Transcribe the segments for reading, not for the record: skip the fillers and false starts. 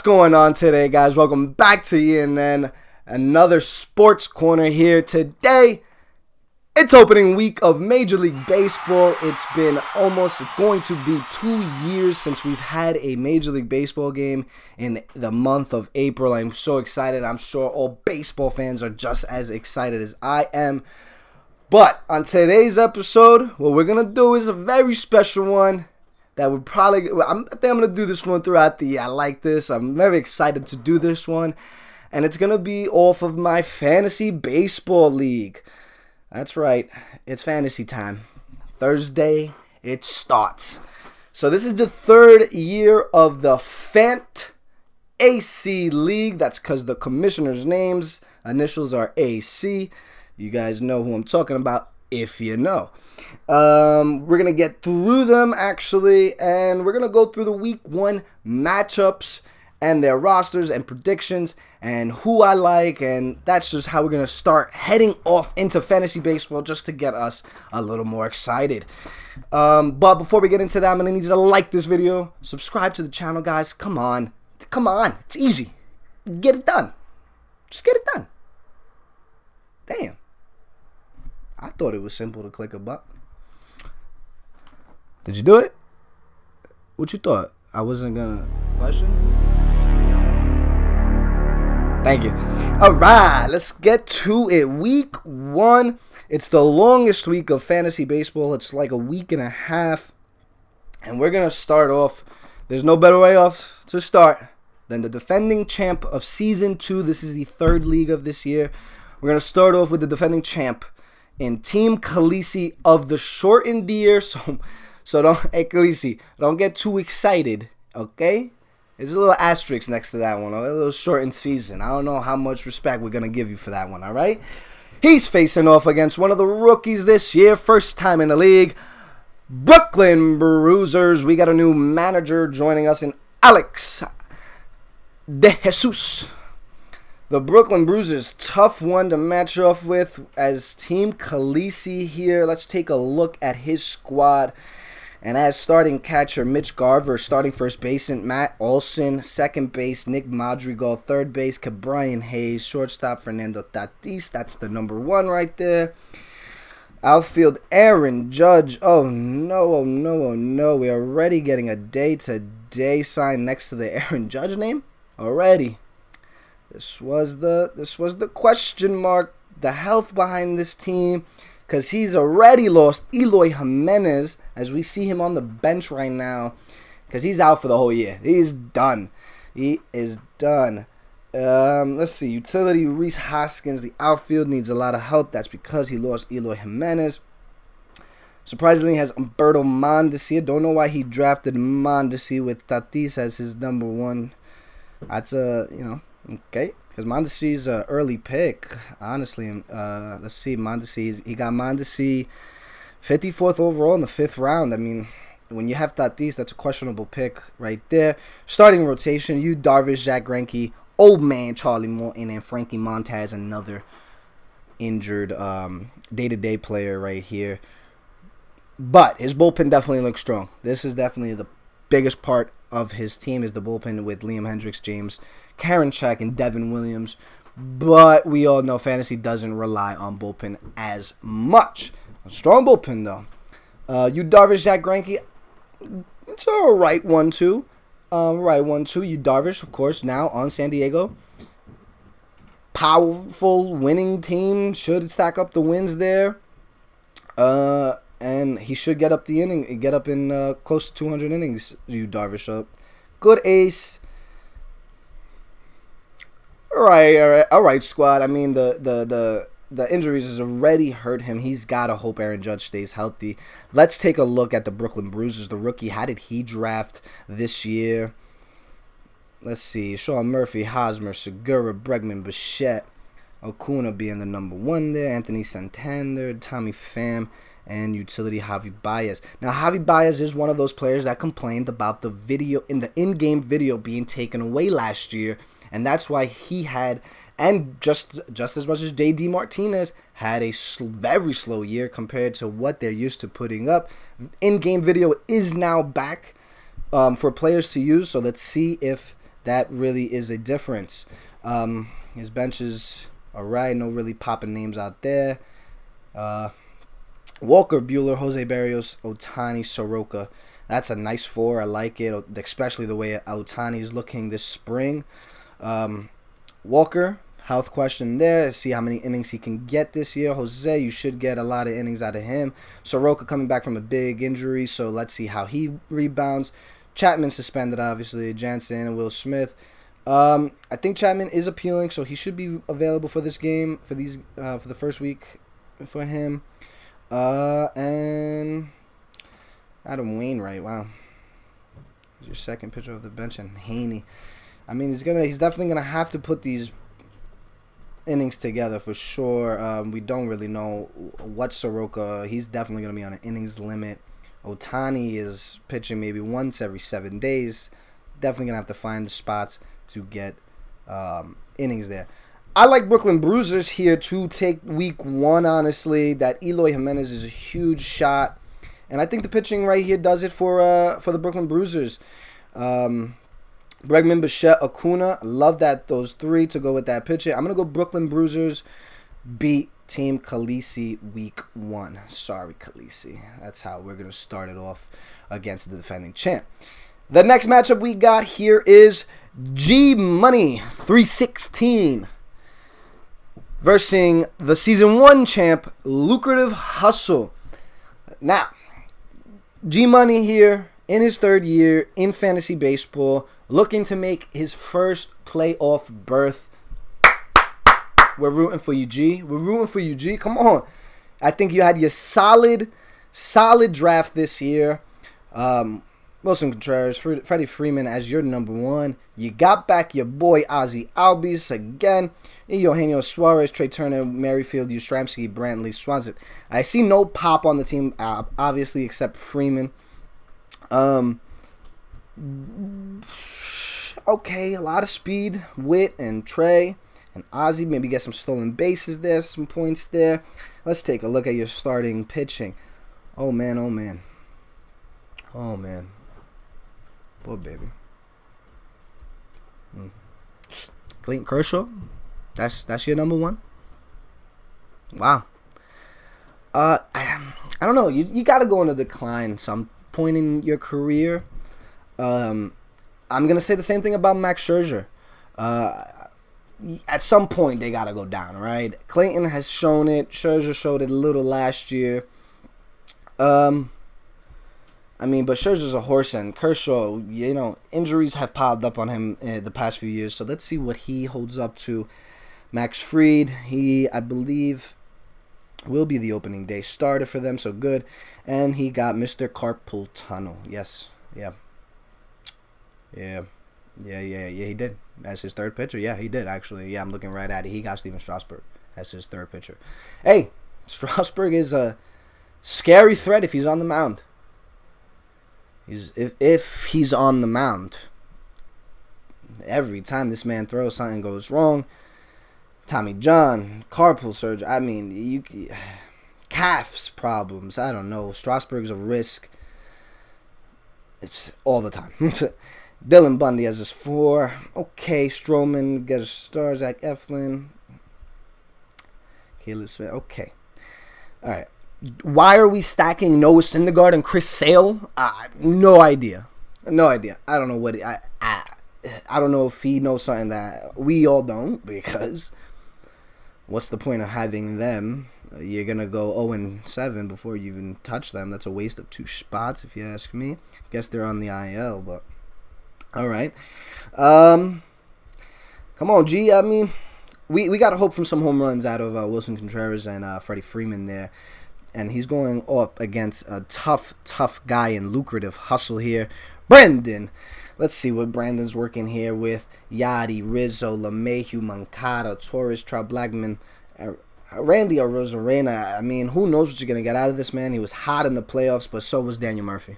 What's going on today, guys? Welcome back to ENN. Another sports corner here today. It's opening week of Major League Baseball. It's going to be 2 years since we've had a Major League Baseball game in the month of April. I'm so excited. I'm sure all baseball fans are just as excited as I am. But on today's episode, what we're going to do is a very special one. I think I'm going to do this one throughout the year. I like this. I'm very excited to do this one. And it's going to be off of my fantasy baseball league. That's right. It's fantasy time. Thursday, it starts. So this is the third year of the Fant-AC league. That's because the commissioner's initials are AC. You guys know who I'm talking about. If you know. We're going to get through them, actually, and we're going to go through the week 1 matchups and their rosters and predictions and who I like, and that's just how we're going to start heading off into fantasy baseball just to get us a little more excited. But before we get into that, I'm going to need you to like this video, subscribe to the channel, guys. Come on. It's easy. Get it done. Just get it done. Damn. I thought it was simple to click a button. Did you do it? What you thought? I wasn't gonna question? Thank you. Alright, let's get to it. Week 1. It's the longest week of fantasy baseball. It's like a week and a half. And we're gonna start off. There's no better way off to start than the defending champ of Season 2. This is the third league of this year. We're gonna start off with the defending champ in Team Khaleesi of the shortened year, so Khaleesi, don't get too excited, okay? There's a little asterisk next to that one, a little shortened season. I don't know how much respect we're going to give you for that one, all right? He's facing off against one of the rookies this year, first time in the league, Brooklyn Bruisers. We got a new manager joining us in Alex De Jesus. The Brooklyn Bruisers, tough one to match up with as Team Khaleesi here. Let's take a look at his squad. And as starting catcher, Mitch Garver. Starting first baseman, Matt Olson. Second base, Nick Madrigal. Third base, Brian Hayes. Shortstop, Fernando Tatis. That's the number 1 right there. Outfield, Aaron Judge. Oh no. We're already getting a day-to-day sign next to the Aaron Judge name already. This was the question mark, the health behind this team, because he's already lost Eloy Jimenez, as we see him on the bench right now, because he's out for the whole year. He's done. He is done. Let's see. Utility, Reese Hoskins. The outfield needs a lot of help. That's because he lost Eloy Jimenez. Surprisingly, he has Umberto Mondesi. Don't know why he drafted Mondesi with Tatis as his number 1. That's okay, because Mondesi's an early pick, honestly. Let's see, he got Mondesi 54th overall in the 5th round. I mean, when you have Tatis, that's a questionable pick right there. Starting rotation, Yu Darvish, Zach Greinke, old man Charlie Morton, and Frankie Montas, another injured day-to-day player right here. But his bullpen definitely looks strong. This is definitely the biggest part of his team, is the bullpen with Liam Hendricks, James Karinchak, and Devin Williams. But we all know fantasy doesn't rely on bullpen as much. A strong bullpen, though. Yu Darvish, Zach Greinke, it's a right 1-2. Yu Darvish, of course, now on San Diego. Powerful winning team. Should stack up the wins there. And he should get up in close to 200 innings, Yu Darvish. So, good ace. All right, squad. I mean, the injuries has already hurt him. He's got to hope Aaron Judge stays healthy. Let's take a look at the Brooklyn Bruisers, the rookie. How did he draft this year? Let's see. Sean Murphy, Hosmer, Segura, Bregman, Bichette, Acuna being the number 1 there. Anthony Santander, Tommy Pham, and utility Javi Baez. Now, Javi Baez is one of those players that complained about the in-game video being taken away last year, and that's why he had, and just as much as J.D. Martinez, had a very slow year compared to what they're used to putting up. In-game video is now back for players to use, so let's see if That really is a difference. His bench is all right. No really popping names out there. Walker, Buehler, Jose Barrios, Ohtani, Soroka. That's a nice 4. I like it, especially the way Ohtani is looking this spring. Walker, health question there. See how many innings he can get this year. Jose, you should get a lot of innings out of him. Soroka coming back from a big injury, so let's see how he rebounds. Chapman suspended, obviously. Jansen and Will Smith. I think Chapman is appealing, so he should be available for this game, for the first week for him. And Adam Wainwright, wow. He's your second pitcher of the bench, and Haney. I mean, he's definitely gonna have to put these innings together for sure. We don't really know what Soroka. He's definitely gonna be on an innings limit. Ohtani is pitching maybe once every 7 days. Definitely gonna have to find the spots to get innings there. I like Brooklyn Bruisers here to take week 1, honestly. That Eloy Jimenez is a huge shot. And I think the pitching right here does it for the Brooklyn Bruisers. Bregman, Bichette, Acuna. Love that, those 3 to go with that pitcher. I'm going to go Brooklyn Bruisers beat Team Khaleesi week 1. Sorry, Khaleesi. That's how we're going to start it off against the defending champ. The next matchup we got here is G Money 316 versus the Season 1 champ, Lucrative Hustle. Now, G Money here in his 3rd year in fantasy baseball, looking to make his first playoff berth. We're rooting for you, G. We're rooting for you, G. Come on. I think you had your solid draft this year. Wilson Contreras, Freddie Freeman as your number 1. You got back your boy Ozzy Albies again. Eugenio Suarez, Trey Turner, Merrifield, Yastrzemski, Brantley, Swanson. I see no pop on the team, obviously, except Freeman. Okay, a lot of speed, Witt, and Trey. And Ozzy, maybe get some stolen bases there, some points there. Let's take a look at your starting pitching. Oh, man, oh, man. Oh, man. Poor baby. Clayton Kershaw? That's your number 1? Wow. I don't know. You got to go on a decline some point in your career. I'm going to say the same thing about Max Scherzer. At some point, they got to go down, right? Clayton has shown it. Scherzer showed it a little last year. I mean, but Scherzer's a horse, and Kershaw, injuries have piled up on him the past few years. So let's see what he holds up to. Max Fried, he, I believe, will be the opening day starter for them, so good. And he got Mr. Carpool Tunnel. Yes, yeah, he did. As his 3rd pitcher, yeah, he did, actually. Yeah, I'm looking right at it. He got Steven Strasburg as his 3rd pitcher. Hey, Strasburg is a scary threat if he's on the mound. If he's on the mound, every time this man throws, something goes wrong. Tommy John, carpal surgery. I mean, calves problems. I don't know. Strasburg's a risk. It's all the time. Dylan Bundy has his 4. Okay, Stroman gets a star. Zach Eflin. Caleb Smith. Okay. All right. Why are we stacking Noah Syndergaard and Chris Sale? No idea. No idea. I don't know what I don't know if he knows something that we all don't, because what's the point of having them? You're gonna go 0-7 before you even touch them. That's a waste of 2 spots, if you ask me. Guess they're on the IL, but all right. Come on, G. I mean, we got to hope from some home runs out of Wilson Contreras and Freddie Freeman there. And he's going up against a tough guy in Lucrative Hustle here. Brandon. Let's see what Brandon's working here with. Yachty, Rizzo, LeMahieu, Moncada, Torres, Trout, Blackman, Randy Arozarena. I mean, who knows what you're going to get out of this man. He was hot in the playoffs, but so was Daniel Murphy.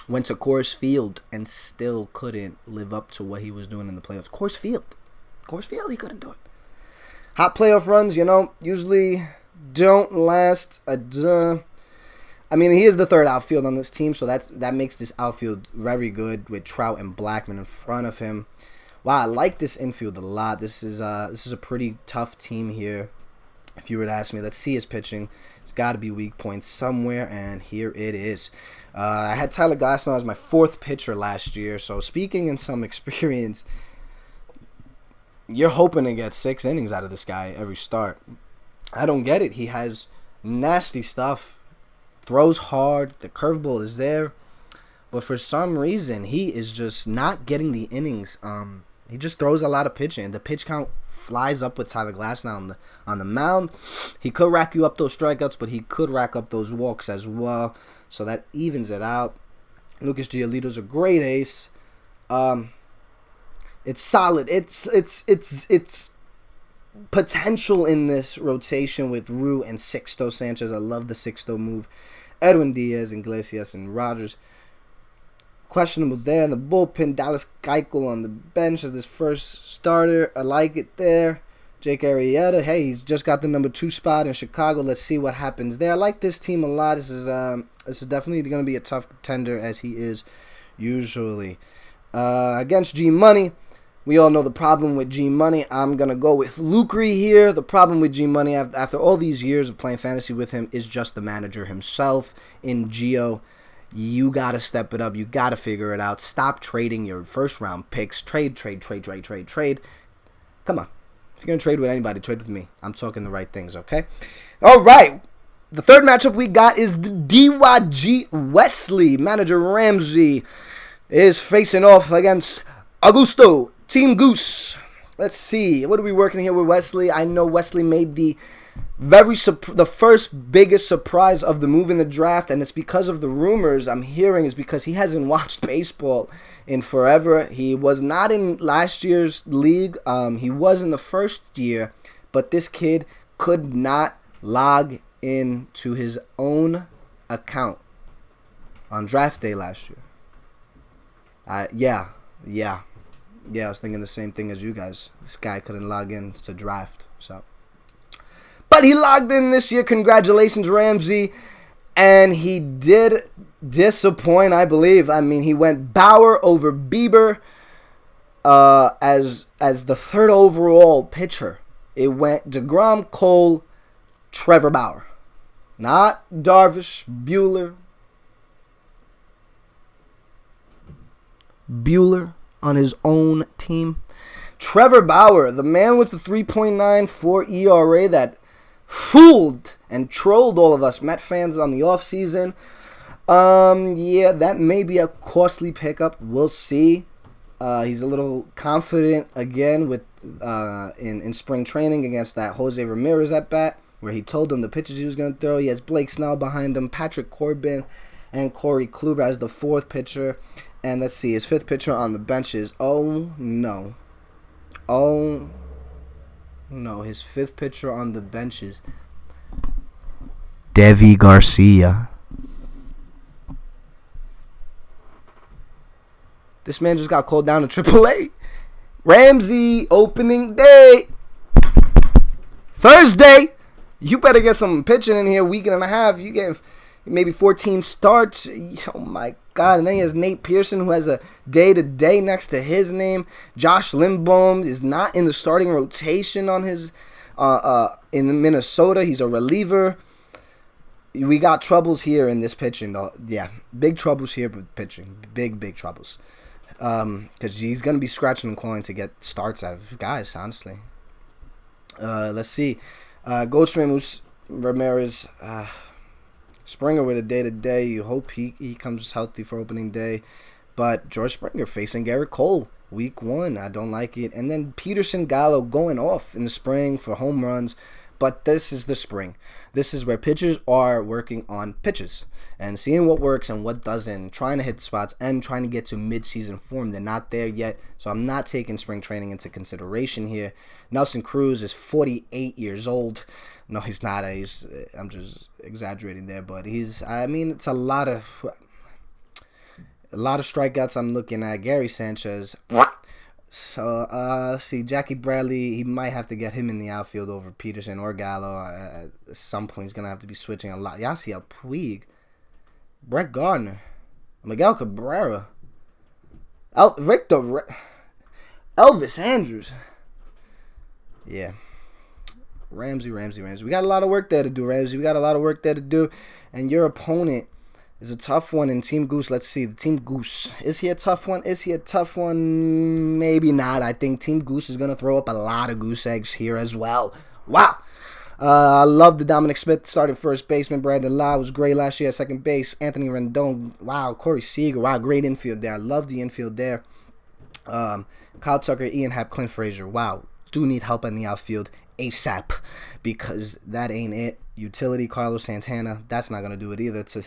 Went to Coors Field and still couldn't live up to what he was doing in the playoffs. Coors Field, he couldn't do it. Hot playoff runs, usually don't last. I mean, he is the third outfield on this team, so that makes this outfield very good with Trout and Blackman in front of him. Wow, I like this infield a lot. This is a pretty tough team here. If you were to ask me, let's see his pitching. It's got to be weak points somewhere, and here it is. I had Tyler Glasnow as my fourth pitcher last year, so speaking in some experience, you're hoping to get 6 innings out of this guy every start. I don't get it. He has nasty stuff. Throws hard. The curveball is there. But for some reason, he is just not getting the innings. He just throws a lot of pitching. The pitch count flies up with Tyler Glasnow on the mound. He could rack you up those strikeouts, but he could rack up those walks as well. So that evens it out. Lucas Giolito's a great ace. It's solid. It's potential in this rotation with Rue and Sixto Sanchez. I love the Sixto move. Edwin Diaz, Iglesias, and Rogers. Questionable there in the bullpen. Dallas Keuchel on the bench as this first starter. I like it there. Jake Arrieta, hey, he's just got the number 2 spot in Chicago. Let's see what happens there. I like this team a lot. This is definitely going to be a tough contender, as he is usually. Against G Money, we all know the problem with G Money. I'm going to go with Lucry here. The problem with G Money, after all these years of playing fantasy with him, is just the manager himself in Gio. You got to step it up. You got to figure it out. Stop trading your first-round picks. Trade. Come on. If you're going to trade with anybody, trade with me. I'm talking the right things, okay? All right. The third matchup we got is the DYG Wesley. Manager Ramsey is facing off against Augusto, Team Goose. Let's see. What are we working here with Wesley? I know Wesley made the first biggest surprise of the move in the draft, and it's because of the rumors I'm hearing is because he hasn't watched baseball in forever. He was not in last year's league. He was in the first year, but this kid could not log into his own account on draft day last year. Yeah, I was thinking the same thing as you guys. This guy couldn't log in to draft, so. But he logged in this year. Congratulations, Ramsey. And he did disappoint, I believe. I mean, he went Bauer over Bieber as the third overall pitcher. It went DeGrom, Cole, Trevor Bauer. Not Darvish, Bueller on his own team. Trevor Bauer, the man with the 3.94 ERA that fooled and trolled all of us Met fans on the offseason. Yeah, that may be a costly pickup. We'll see. He's a little confident again with in spring training against that Jose Ramirez at bat, where he told him the pitches he was going to throw. He has Blake Snell behind him, Patrick Corbin, and Corey Kluber as the fourth pitcher. And let's see, his fifth pitcher on the bench is, his fifth pitcher on the bench is Deivi Garcia. This man just got called down to AAA. Ramsey, opening day. Thursday. You better get some pitching in here, week and a half. You get maybe 14 starts. Oh, my God. And then he has Nate Pearson, who has a day-to-day next to his name. Josh Lindblom is not in the starting rotation on his in Minnesota. He's a reliever. We got troubles here in this pitching, though. Yeah, big troubles here with pitching. Big troubles. Because he's going to be scratching and clawing to get starts out of guys, honestly. Let's see. Goldschmidt, Ramirez, Springer with a day-to-day. You hope he comes healthy for opening day. But George Springer facing Garrett Cole, week 1. I don't like it. And then Peterson, Gallo going off in the spring for home runs. But this is the spring. This is where pitchers are working on pitches and seeing what works and what doesn't, trying to hit spots and trying to get to mid-season form. They're not there yet, so I'm not taking spring training into consideration here. Nelson Cruz is 48 years old. No, he's not. I'm just exaggerating there, but it's a lot of strikeouts I'm looking at. Gary Sanchez. So, let's see. Jackie Bradley, he might have to get him in the outfield over Peterson or Gallo. At some point, he's going to have to be switching a lot. Yasiel Puig. Brett Gardner. Miguel Cabrera. Elvis Andrews. Yeah. Ramsey. We got a lot of work there to do, Ramsey. We got a lot of work there to do. And your opponent is a tough one in Team Goose. Let's see. The Team Goose. Is he a tough one? Maybe not. I think Team Goose is going to throw up a lot of goose eggs here as well. Wow. I love the Dominic Smith starting first baseman. Brandon Lau was great last year at second base. Anthony Rendon. Wow. Corey Seager. Wow. Great infield there. I love the infield there. Kyle Tucker, Ian Happ, Clint Frazier. Wow. Do need help in the outfield ASAP because that ain't it. Utility, Carlos Santana. That's not going to do it either to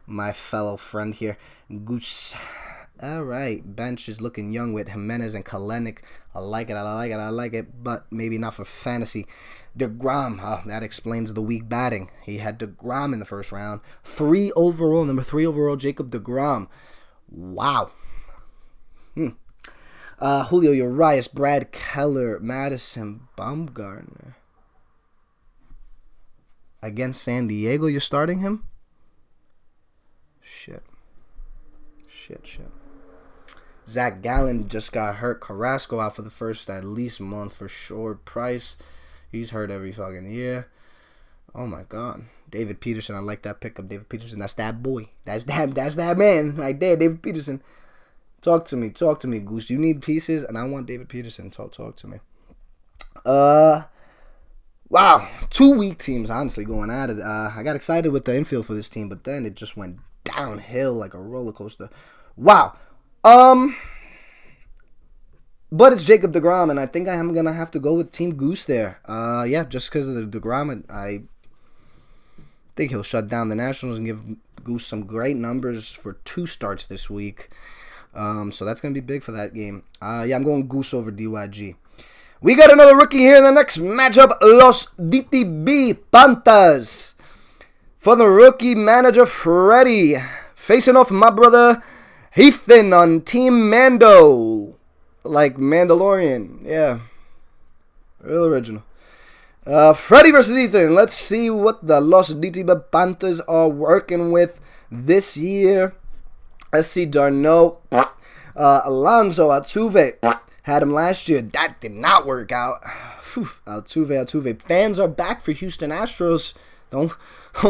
my fellow friend here. Goose. All right. Bench is looking young with Jimenez and Kalenic. I like it, but maybe not for fantasy. DeGrom. Oh, that explains the weak batting. He had DeGrom in the first round. Number 3 overall, Jacob DeGrom. Wow. Julio Urias, Brad Keller, Madison Bumgarner. Against San Diego, you're starting him? Shit. Zach Gallen just got hurt. Carrasco out for the first at least month for sure. Price, he's hurt every fucking year. Oh my God. David Peterson, I like that pickup. David Peterson, that's that boy. That's that man right there, David Peterson. Talk to me, Goose. You need pieces, and I want David Peterson. Talk to me. Wow. 2 weak teams, honestly, going at it. I got excited with the infield for this team, but then it just went downhill like a roller coaster. Wow. But it's Jacob DeGrom, and I think I am going to have to go with Team Goose there. Yeah, just because of the DeGrom, I think he'll shut down the Nationals and give Goose some great numbers for 2 starts this week. So that's going to be big for that game. Yeah, I'm going Goose over DYG. We got another rookie here in the next matchup. Los DTB Panthers. For the rookie manager, Freddie. Facing off my brother, Ethan on Team Mando. Like Mandalorian. Yeah. Real original. Freddie versus Ethan. Let's see what the Los DTB Panthers are working with this year. Let's see, Darno, Alonso, Altuve, had him last year. That did not work out. Altuve. Fans are back for Houston Astros. Don't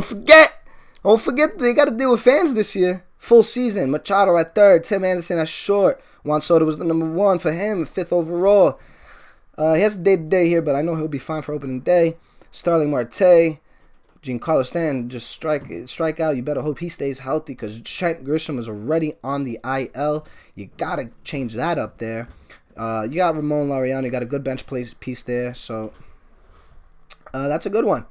forget. They got to deal with fans this year. Full season. Machado at third. Tim Anderson at short. Juan Soto was the number 1 for him, 5th overall. He has a day-to-day here, but I know he'll be fine for opening day. Starling Marte. Giancarlo Stanton just strike out. You better hope he stays healthy because Trent Grisham is already on the IL. You got to change that up there. You got Ramon Laureano. You got a good bench piece there. So that's a good one.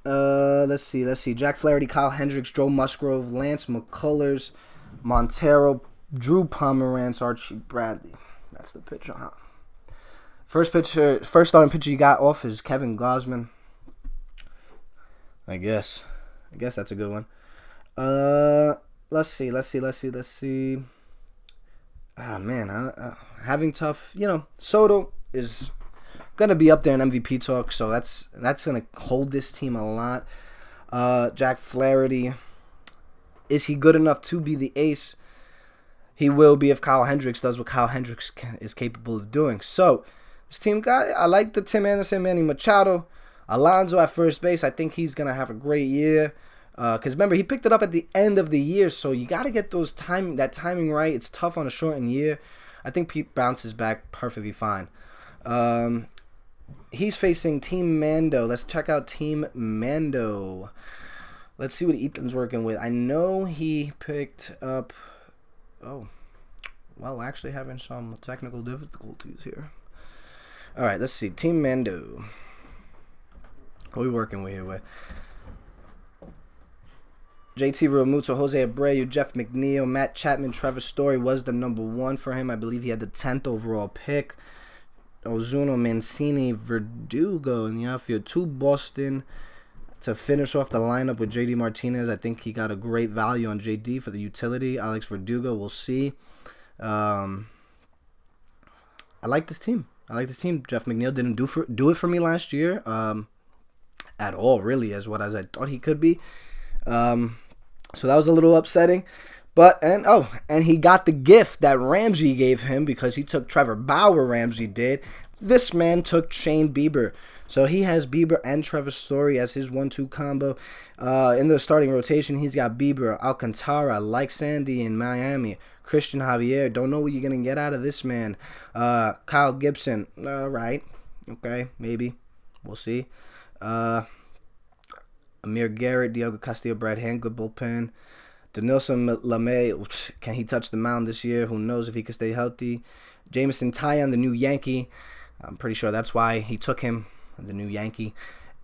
Let's see. Jack Flaherty, Kyle Hendricks, Joe Musgrove, Lance McCullers, Montero, Drew Pomeranz, Archie Bradley. That's the pitcher, huh? First starting pitcher you got off is Kevin Gausman. I guess that's a good one. Let's see. Ah, man, having tough. Soto is gonna be up there in MVP talk, so that's gonna hold this team a lot. Jack Flaherty, is he good enough to be the ace? He will be if Kyle Hendricks does what Kyle Hendricks is capable of doing. So, this team I like the Tim Anderson, Manny Machado. Alonso at first base, I think he's going to have a great year. Because remember, he picked it up at the end of the year, so you got to get that timing right. It's tough on a shortened year. I think Pete bounces back perfectly fine. He's facing Team Mando. Let's check out Team Mando. Let's see what Ethan's working with. I know he picked up... Oh, well, actually having some technical difficulties here. All right, let's see. Team Mando. What are we working with here? JT Realmuto, Jose Abreu, Jeff McNeil, Matt Chapman, Trevor Story was the number 1 for him. I believe he had the 10th overall pick. Ozuna, Mancini, Verdugo in the outfield. 2 Boston to finish off the lineup with JD Martinez. I think he got a great value on JD for the utility. Alex Verdugo, we'll see. I like this team. I like this team. Jeff McNeil didn't do it for me last year at all, really, as I thought he could be. So that was a little upsetting. And he got the gift that Ramsey gave him because he took Trevor Bauer. Ramsey did. This man took Shane Bieber. So he has Bieber and Trevor Story as his 1-2 combo. In the starting rotation, he's got Bieber, Alcantara, like Sandy in Miami, Christian Javier. Don't know what you're going to get out of this man. Kyle Gibson. Right. Okay, maybe. We'll see. Amir Garrett, Diego Castillo, Brad Hand, good bullpen. Denilson LeMay, can he touch the mound this year? Who knows if he can stay healthy. Jameson Taillon, the new Yankee. I'm pretty sure that's why he took him, the new Yankee.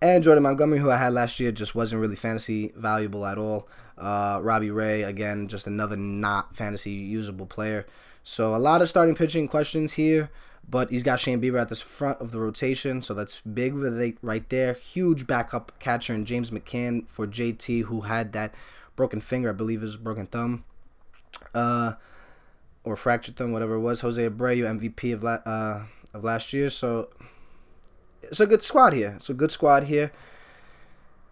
And Jordan Montgomery, who I had last year, just wasn't really fantasy valuable at all. Robbie Ray, again, just another not fantasy usable player. So a lot of starting pitching questions here, but he's got Shane Bieber at the front of the rotation, so that's big right there. Huge backup catcher in James McCann for JT, who had that broken finger, I believe it was broken thumb, or fractured thumb, whatever it was. Jose Abreu, MVP of last year. So it's a good squad here.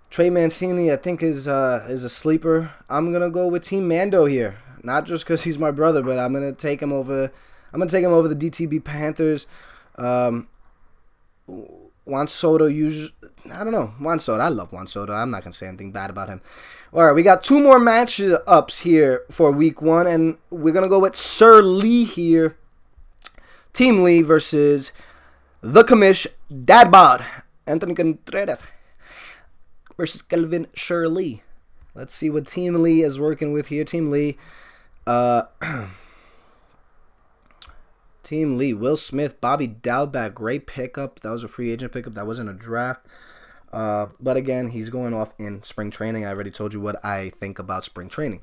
Trey Mancini, I think, is a sleeper. I'm gonna go with Team Mando here, not just because he's my brother, but I'm gonna take him over. I'm gonna take him over the DTB Panthers. Juan Soto, I don't know. Juan Soto, I love Juan Soto. I'm not going to say anything bad about him. All right, we got 2 more matchups here for week 1, and we're going to go with Sir Lee here. Team Lee versus the Commish Dad Bod, Anthony Contreras versus Kelvin Shirley. Let's see what Team Lee is working with here. Team Lee, Team Lee, Will Smith, Bobby Dalbec, great pickup. That was a free agent pickup. That wasn't a draft. But again, he's going off in spring training. I already told you what I think about spring training.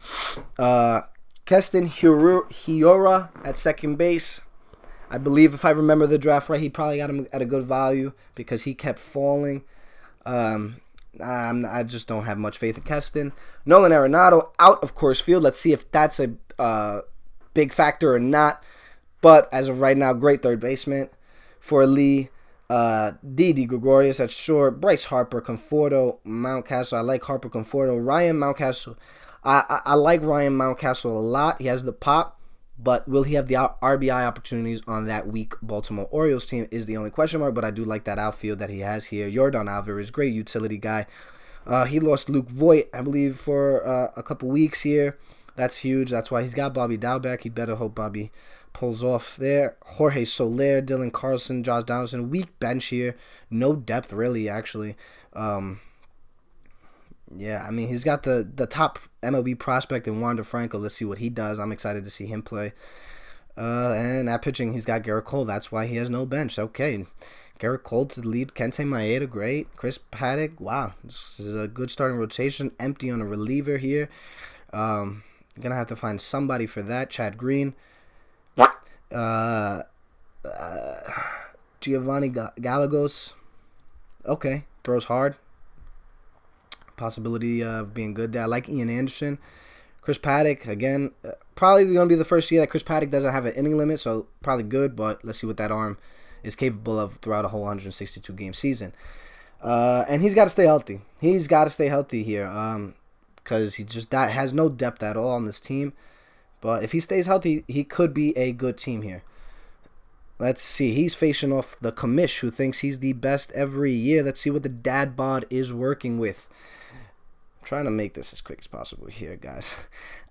Keston Hiura at second base. I believe if I remember the draft right, he probably got him at a good value because he kept falling. I just don't have much faith in Keston. Nolan Arenado out of course field. Let's see if that's a big factor or not. But as of right now, great third baseman for Lee. Didi Gregorius at short. Bryce Harper, Conforto, Mountcastle. I like Harper, Conforto. Ryan Mountcastle. I like Ryan Mountcastle a lot. He has the pop, but will he have the RBI opportunities on that weak Baltimore Orioles team is the only question mark. But I do like that outfield that he has here. Yordan Alvarez, great utility guy. He lost Luke Voigt, I believe, for a couple weeks here. That's huge. That's why he's got Bobby Dalbec. He better hope Bobby pulls off there. Jorge Soler, Dylan Carlson, Josh Donaldson. Weak bench here. No depth, really, actually. Yeah, I mean, he's got the top MLB prospect in Wander Franco. Let's see what he does. I'm excited to see him play. And at pitching, he's got Garrett Cole. That's why he has no bench. Okay. Garrett Cole to the lead. Kente Maeda, great. Chris Paddock, wow. This is a good starting rotation. Empty on a reliever here. Going to have to find somebody for that. Chad Green. Giovanni Gallegos. Okay. Throws hard. Possibility of being good there. I like Ian Anderson. Chris Paddock, again, probably going to be the first year that Chris Paddock doesn't have an inning limit, so probably good, but let's see what that arm is capable of throughout a whole 162-game season. And he's got to stay healthy. He's got to stay healthy here because he just has no depth at all on this team. But if he stays healthy, he could be a good team here. Let's see. He's facing off the Commish, who thinks he's the best every year. Let's see what the dad bod is working with. I'm trying to make this as quick as possible here, guys.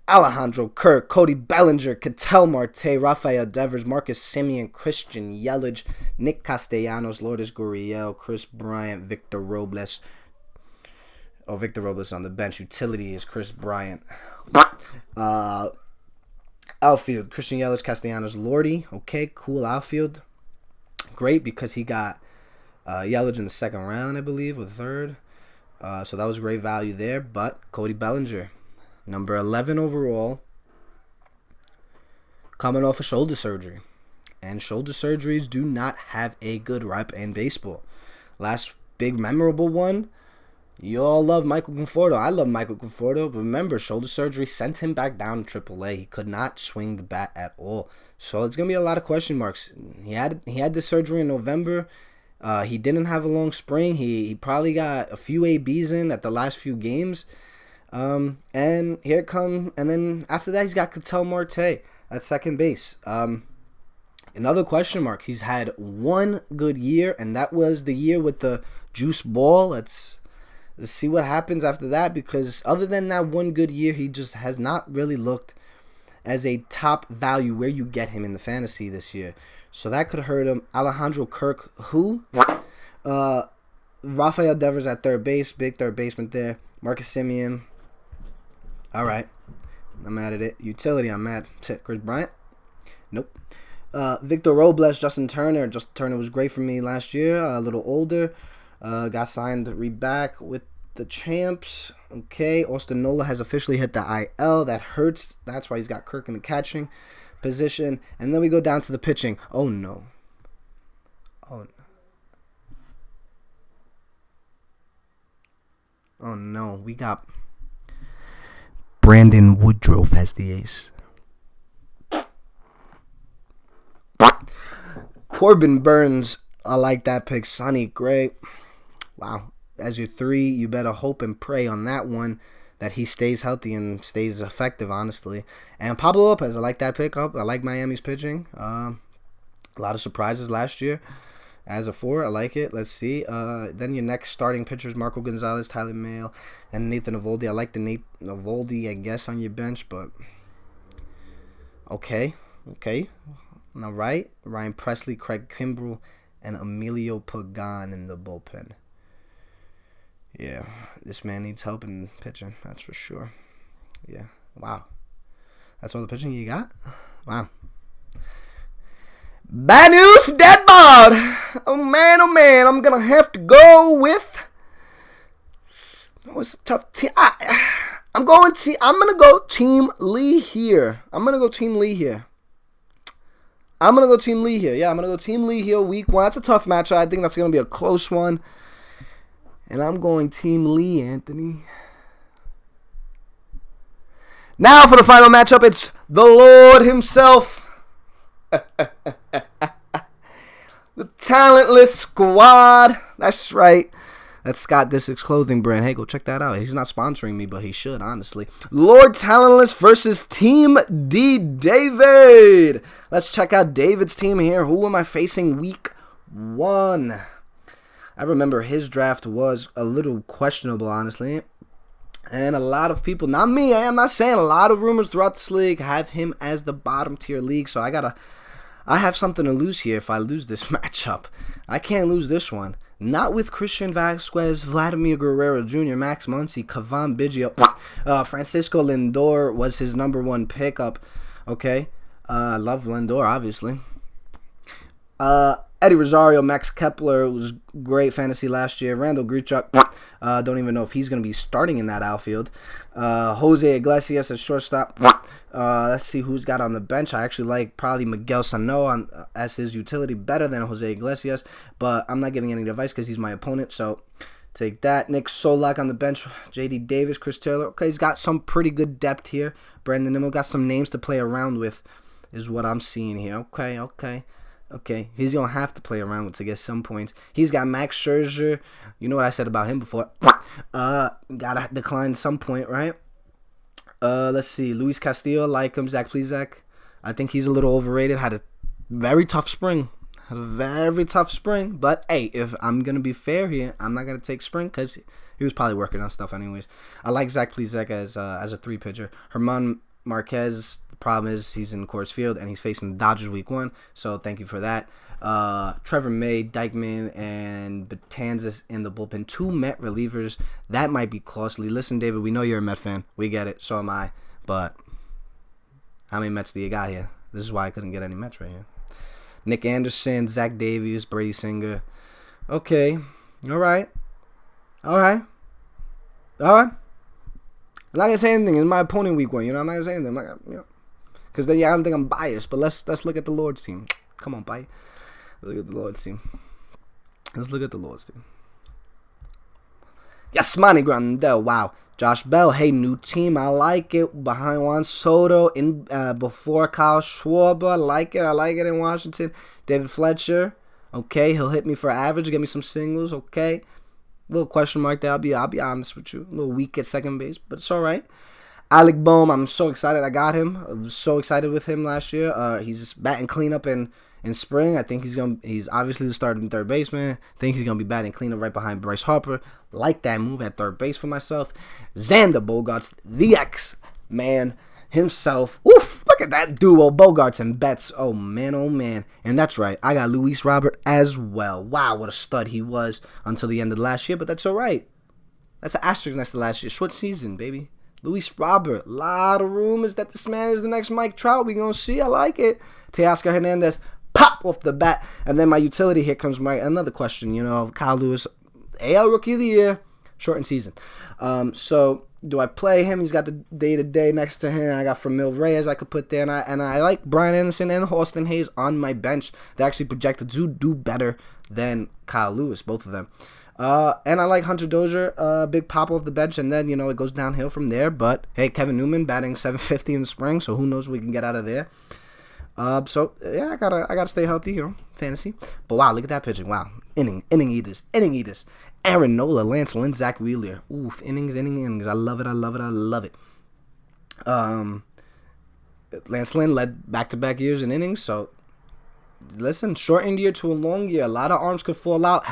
Alejandro Kirk, Cody Bellinger, Ketel Marte, Rafael Devers, Marcus Semien, Christian Yelich, Nick Castellanos, Lourdes Gurriel, Chris Bryant, Victor Robles. Oh, Victor Robles on the bench. Utility is Chris Bryant. Outfield, Christian Yelich, Castellanos, Lordy. Okay, cool outfield. Great because he got Yelich in the second round, I believe, or the third. So that was great value there. But Cody Bellinger, number 11 overall, coming off of shoulder surgery. And shoulder surgeries do not have a good rep in baseball. Last big memorable one You all love Michael Conforto. I love Michael Conforto. But remember, shoulder surgery sent him back down to AAA. He could not swing the bat at all. So it's gonna be a lot of question marks. He had this surgery in November. He didn't have a long spring. He probably got a few ABs in at the last few games. And here it comes. And then after that, he's got Ketel Marte at second base. Another question mark. He's had one good year, and that was the year with the juice ball. Let's see what happens after that, because other than that one good year, he just has not really looked as a top value where you get him in the fantasy this year. So that could hurt him. Alejandro Kirk, who? Rafael Devers at third base, big third baseman there. Marcus Semien. All right. I'm mad at it. Utility, I'm mad. Chris Bryant? Nope. Victor Robles, Justin Turner. Justin Turner was great for me last year. A little older. Got signed back with the champs. Okay. Austin Nola has officially hit the IL. That hurts. That's why he's got Kirk in the catching position. And then we go down to the pitching. Oh, no. Oh, no. We got Brandon Woodruff as the ace. Corbin Burns, I like that pick. Sonny Gray, wow. As your 3, you better hope and pray on that one that he stays healthy and stays effective, honestly. And Pablo Lopez, I like that pickup. I like Miami's pitching. A lot of surprises last year. As a 4, I like it. Let's see. Then your next starting pitchers, Marco Gonzalez, Tyler Mahle, and Nathan Eovaldi. I like the Nathan Eovaldi, I guess, on your bench, but okay. All right. Ryan Presley, Craig Kimbrell, and Emilio Pagan in the bullpen. Yeah, this man needs help in pitching, that's for sure. Yeah, wow. That's all the pitching you got? Wow. Bad news for Deadbot. Oh, man, I'm going to have to go with... Oh, it's a tough team. I'm going to go Team Lee here. Yeah, I'm going to go Team Lee here week 1. That's a tough matchup. I think that's going to be a close one. And I'm going Team Lee, Anthony. Now for the final matchup, it's the Lord himself. The talentless squad. That's right. That's Scott Disick's clothing brand. Hey, go check that out. He's not sponsoring me, but he should, honestly. Lord Talentless versus Team D. David. Let's check out David's team here. Who am I facing week 1? I remember his draft was a little questionable, honestly. And a lot of people, not me, I am not saying, a lot of rumors throughout this league have him as the bottom tier league. So I have something to lose here if I lose this matchup. I can't lose this one. Not with Christian Vasquez, Vladimir Guerrero Jr., Max Muncy, Cavan Biggio. Francisco Lindor was his number 1 pickup. Okay. I love Lindor, obviously. Eddie Rosario, Max Kepler was great fantasy last year. Randall Grichuk, don't even know if he's going to be starting in that outfield. Jose Iglesias at shortstop. Let's see who's got on the bench. I actually like probably Miguel Sano as his utility better than Jose Iglesias, but I'm not giving any advice because he's my opponent, so take that. Nick Solak on the bench. J.D. Davis, Chris Taylor. Okay, he's got some pretty good depth here. Brandon Nimmo got some names to play around with is what I'm seeing here. Okay, he's going to have to play around with to get some points. He's got Max Scherzer. You know what I said about him before. Got to decline some point, right? Let's see. Luis Castillo, like him. Zach Plesac. I think he's a little overrated. Had a very tough spring. But, hey, if I'm going to be fair here, I'm not going to take spring because he was probably working on stuff anyways. I like Zach Plesac as a 3-pitcher. Herman Marquez, the problem is he's in Coors Field and he's facing the Dodgers week 1, so thank you for that. Trevor May, Dykeman, and Betanzas in the bullpen. 2 Met relievers. That might be costly. Listen, David, we know you're a Met fan. We get it. So am I. But how many Mets do you got here? This is why I couldn't get any Mets right here. Nick Anderson, Zach Davies, Brady Singer. Okay. All right. I'm not gonna say anything. It's my opponent week 1. You know, I'm not gonna say anything. Because then I don't think I'm biased. But let's look at the Lord's team. Come on, bite. Look at the Lord's team. Let's look at the Lord's team. Yasmani Grandel. Wow. Josh Bell. Hey, new team. I like it. Behind Juan Soto. Before Kyle Schwarber. I like it in Washington. David Fletcher. Okay, he'll hit me for average. Get me some singles. Okay. Little question mark there. I'll be honest with you. A little weak at second base, but it's all right. Alec Bohm, I'm so excited I got him. I was so excited with him last year. He's just batting cleanup in spring. I think he's obviously the starting third baseman. I think he's gonna be batting cleanup right behind Bryce Harper. Like that move at third base for myself. Xander Bogaerts, the X-Man himself. Oof, look at that duo, Bogaerts and Betts. Oh man. And that's right, I got Luis Robert as well. Wow, what a stud he was until the end of last year, but that's all right. That's an asterisk next to last year. Short season, baby. Luis Robert, a lot of rumors that this man is the next Mike Trout. We gonna see. I like it. Teoscar Hernandez, pop off the bat. And then my utility, here comes another question. Kyle Lewis, AL Rookie of the Year, shortened season. So do I play him? He's got the day-to-day next to him. I got Framil Reyes I could put there. And I like Brian Anderson and Austin Hayes on my bench. They actually projected to do better than Kyle Lewis, both of them. And I like Hunter Dozier, big pop off the bench, and then, it goes downhill from there. But, hey, Kevin Newman batting .750 in the spring, so who knows what we can get out of there. So, yeah, I gotta stay healthy, fantasy. But, wow, look at that pitching. Wow, inning eaters. Aaron Nola, Lance Lynn, Zach Wheeler. Oof, innings. I love it. Lance Lynn led back-to-back years in innings, so... Listen, shortened year to a long year. A lot of arms could fall out.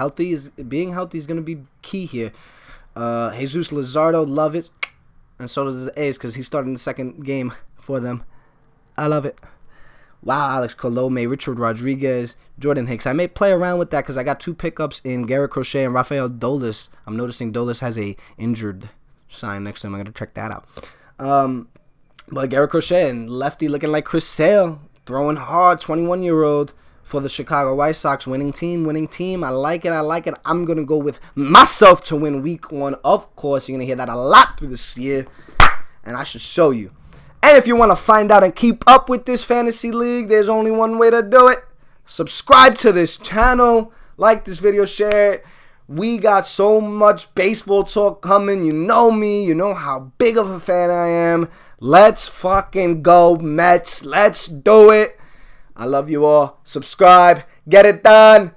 Being healthy is going to be key here. Jesus Luzardo, love it. And so does the A's because he's starting the second game for them. I love it. Wow, Alex Colome, Richard Rodriguez, Jordan Hicks. I may play around with that because I got two pickups in Garrett Crochet and Rafael Dolis. I'm noticing Dolis has a injured sign next to him. I'm going to check that out. But Garrett Crochet and lefty looking like Chris Sale. Throwing hard, 21-year-old for the Chicago White Sox. Winning team. I like it. I'm going to go with myself to win week 1. Of course, you're going to hear that a lot through this year. And I should show you. And if you want to find out and keep up with this fantasy league, there's only one way to do it. Subscribe to this channel. Like this video, share it. We got so much baseball talk coming. You know me. You know how big of a fan I am. Let's fucking go, Mets. Let's do it. I love you all. Subscribe. Get it done.